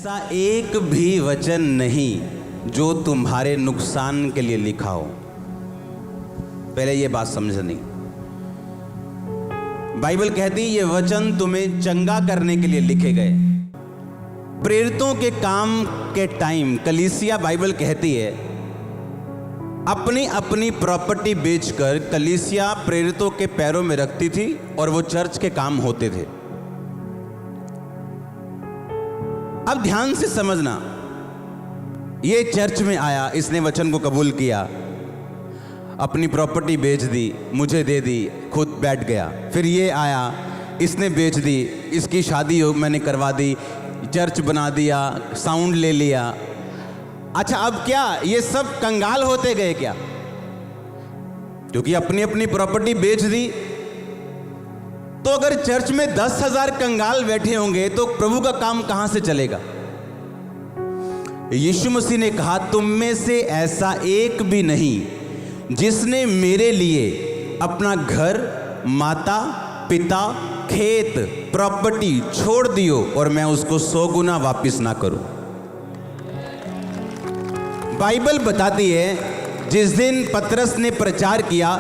ऐसा एक भी वचन नहीं जो तुम्हारे नुकसान के लिए लिखा हो। पहले ये बात समझनी। बाइबल कहती है ये वचन तुम्हें चंगा करने के लिए लिखे गए। प्रेरितों के काम के टाइम कलीसिया, बाइबल कहती है, अपनी अपनी प्रॉपर्टी बेचकर कलीसिया प्रेरितों के पैरों में रखती थी और वो चर्च के काम होते थे। अब ध्यान से समझना, ये चर्च में आया, इसने वचन को कबूल किया, अपनी प्रॉपर्टी बेच दी, मुझे दे दी, खुद बैठ गया। फिर ये आया, इसने बेच दी, इसकी शादी मैंने करवा दी, चर्च बना दिया, साउंड ले लिया। अच्छा, अब क्या ये सब कंगाल होते गए क्या? क्योंकि अपनी अपनी प्रॉपर्टी बेच दी। तो अगर चर्च में 10,000 कंगाल बैठे होंगे तो प्रभु का काम कहां से चलेगा? यीशु मसीह ने कहा, तुम में से ऐसा एक भी नहीं जिसने मेरे लिए अपना घर, माता पिता, खेत, प्रॉपर्टी छोड़ दियो और मैं उसको 100 गुना वापिस ना करूं। बाइबल बताती है जिस दिन पतरस ने प्रचार किया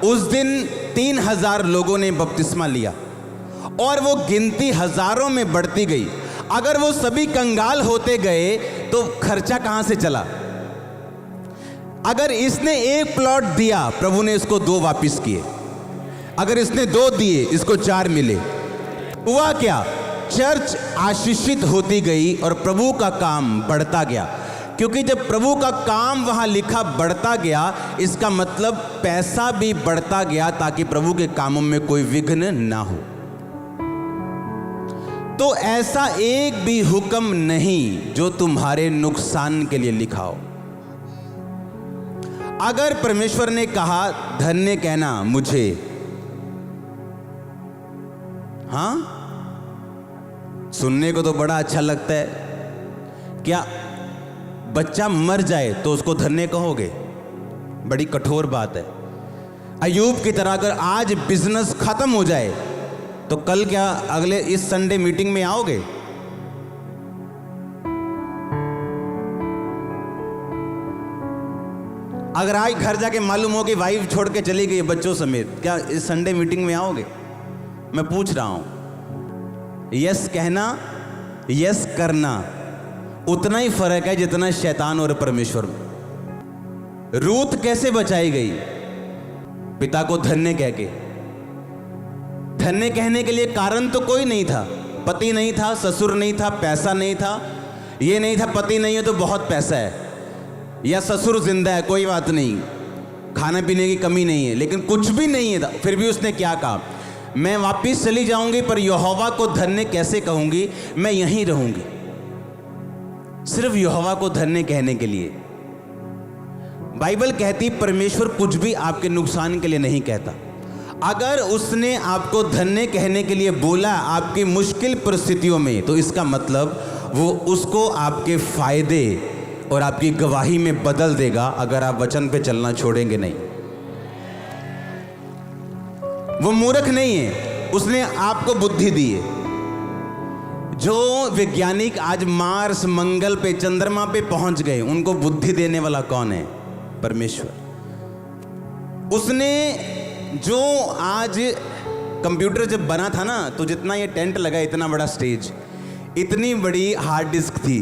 उस दिन 3,000 लोगों ने बपतिस्मा लिया और वो गिनती हजारों में बढ़ती गई। अगर वो सभी कंगाल होते गए तो खर्चा कहां से चला? अगर इसने 1 प्लॉट दिया, प्रभु ने इसको 2 वापिस किए। अगर इसने 2 दिए, इसको 4 मिले। हुआ क्या? चर्च आशीषित होती गई और प्रभु का काम बढ़ता गया। क्योंकि जब प्रभु का काम वहां लिखा बढ़ता गया, इसका मतलब पैसा भी बढ़ता गया ताकि प्रभु के कामों में कोई विघ्न ना हो। तो ऐसा एक भी हुक्म नहीं जो तुम्हारे नुकसान के लिए लिखा हो। अगर परमेश्वर ने कहा धन्य कहना मुझे, हां, सुनने को तो बड़ा अच्छा लगता है। क्या बच्चा मर जाए तो उसको धन्य कहोगे? बड़ी कठोर बात है। अय्यूब की तरह अगर आज बिजनेस खत्म हो जाए तो कल क्या अगले इस संडे मीटिंग में आओगे? अगर आज घर जाके मालूम हो कि वाइफ छोड़ के चली गई बच्चों समेत, क्या इस संडे मीटिंग में आओगे? मैं पूछ रहा हूं। यस कहना, यस करना उतना ही फर्क है जितना शैतान और परमेश्वर में। रूत कैसे बचाई गई? पिता को धन्य कह के। धन्य कहने के लिए कारण तो कोई नहीं था। पति नहीं था, ससुर नहीं था, पैसा नहीं था। ये नहीं था पति नहीं है तो बहुत पैसा है, या ससुर जिंदा है कोई बात नहीं, खाने पीने की कमी नहीं है, लेकिन कुछ भी नहीं है था। फिर भी उसने क्या कहा? मैं वापिस चली जाऊंगी पर यहोवा को धन्य कैसे कहूंगी? मैं यहीं रहूंगी। सिर्फ यहोवा को धन्य कहने के लिए। बाइबल कहती परमेश्वर कुछ भी आपके नुकसान के लिए नहीं कहता। अगर उसने आपको धन्य कहने के लिए बोला आपकी मुश्किल परिस्थितियों में, तो इसका मतलब वो उसको आपके फायदे और आपकी गवाही में बदल देगा अगर आप वचन पे चलना छोड़ेंगे नहीं। वो मूर्ख नहीं है, उसने आपको बुद्धि दी है। जो वैज्ञानिक आज मार्स, मंगल पे, चंद्रमा पे पहुंच गए, उनको बुद्धि देने वाला कौन है? परमेश्वर। उसने जो आज कंप्यूटर जब बना था ना, तो जितना ये टेंट लगा, इतना बड़ा स्टेज, इतनी बड़ी हार्ड डिस्क थी।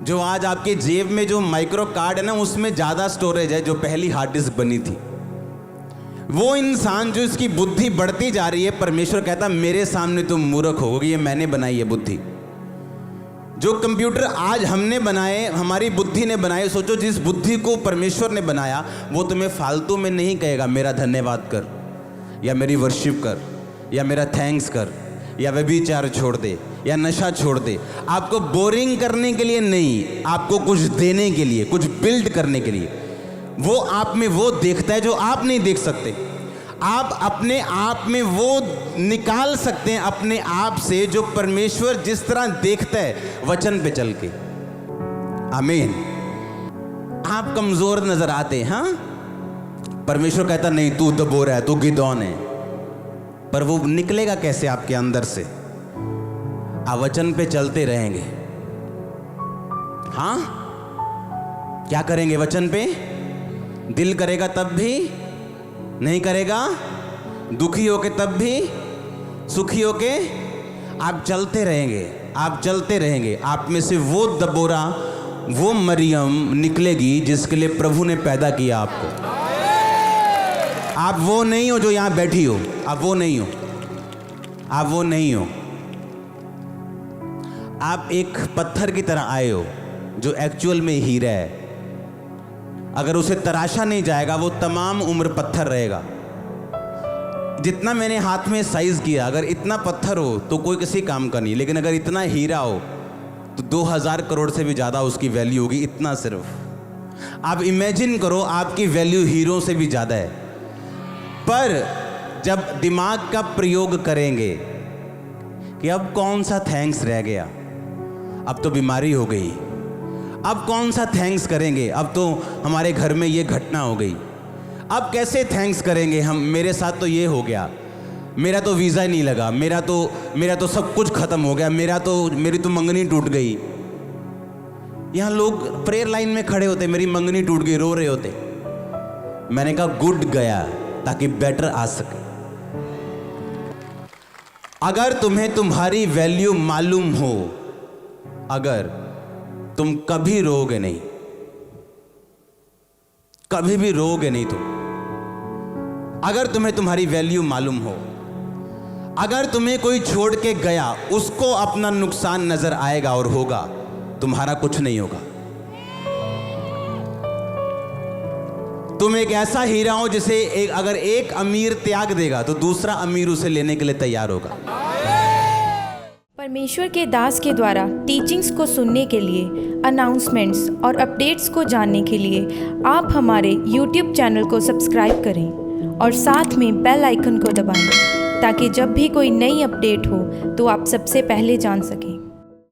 जो आज आपके जेब में जो माइक्रो कार्ड है ना, उसमें ज्यादा स्टोरेज है जो पहली हार्ड डिस्क बनी थी। वो इंसान जो इसकी बुद्धि बढ़ती जा रही है, परमेश्वर कहता मेरे सामने तुम मूर्ख होगे, ये मैंने बनाई है बुद्धि। जो कंप्यूटर आज हमने बनाए, हमारी बुद्धि ने बनाए, सोचो जिस बुद्धि को परमेश्वर ने बनाया वो तुम्हें फालतू में नहीं कहेगा मेरा धन्यवाद कर, या मेरी वर्शिप कर, या मेरा थैंक्स कर, या व्यभिचार छोड़ दे, या नशा छोड़ दे। आपको बोरिंग करने के लिए नहीं, आपको कुछ देने के लिए, कुछ बिल्ड करने के लिए। वो आप में वो देखता है जो आप नहीं देख सकते। आप अपने आप में वो निकाल सकते हैं अपने आप से जो परमेश्वर जिस तरह देखता है वचन पे चल के। आमीन। आप कमजोर नजर आते हैं, हाँ, परमेश्वर कहता नहीं तू दबोरा है, तू गिदौन है। पर वो निकलेगा कैसे आपके अंदर से? आप वचन पे चलते रहेंगे। हाँ, क्या करेंगे वचन पे? दिल करेगा तब भी नहीं करेगा, दुखी होके तब भी, सुखी होके आप चलते रहेंगे, आप चलते रहेंगे। आप में से वो दबोरा, वो मरियम निकलेगी जिसके लिए प्रभु ने पैदा किया आपको। आप वो नहीं हो जो यहां बैठी हो, आप वो नहीं हो, आप वो नहीं हो। आप एक पत्थर की तरह आए हो जो एक्चुअल में हीरा है। अगर उसे तराशा नहीं जाएगा वो तमाम उम्र पत्थर रहेगा। जितना मैंने हाथ में साइज किया, अगर इतना पत्थर हो तो कोई किसी काम का नहीं, लेकिन अगर इतना हीरा हो तो 2000 करोड़ से भी ज़्यादा उसकी वैल्यू होगी। इतना सिर्फ आप इमेजिन करो, आपकी वैल्यू हीरो से भी ज़्यादा है। पर जब दिमाग का प्रयोग करेंगे कि अब कौन सा थैंक्स रह गया, अब तो बीमारी हो गई, अब कौन सा थैंक्स करेंगे, अब तो हमारे घर में ये घटना हो गई, अब कैसे थैंक्स करेंगे हम, मेरे साथ तो ये हो गया, मेरा तो वीज़ा ही नहीं लगा, मेरा तो सब कुछ ख़त्म हो गया, मेरी तो मंगनी टूट गई। यहाँ लोग प्रेयर लाइन में खड़े होते, मेरी मंगनी टूट गई, रो रहे होते। मैंने कहा गुड गया ताकि बेटर आ सके। अगर तुम्हें तुम्हारी वैल्यू मालूम हो, अगर तुम कभी रोओगे नहीं, कभी भी रोओगे नहीं तुम। अगर तुम्हें तुम्हारी वैल्यू मालूम हो, अगर तुम्हें कोई छोड़ के गया, उसको अपना नुकसान नजर आएगा और होगा, तुम्हारा कुछ नहीं होगा। तुम एक ऐसा हीरा हो जिसे अगर एक अमीर त्याग देगा तो दूसरा अमीर उसे लेने के लिए तैयार होगा। परमेश्वर के दास के द्वारा टीचिंग्स को सुनने के लिए, अनाउंसमेंट्स और अपडेट्स को जानने के लिए आप हमारे YouTube चैनल को सब्सक्राइब करें और साथ में बेल आइकन को दबाएं, ताकि जब भी कोई नई अपडेट हो तो आप सबसे पहले जान सकें।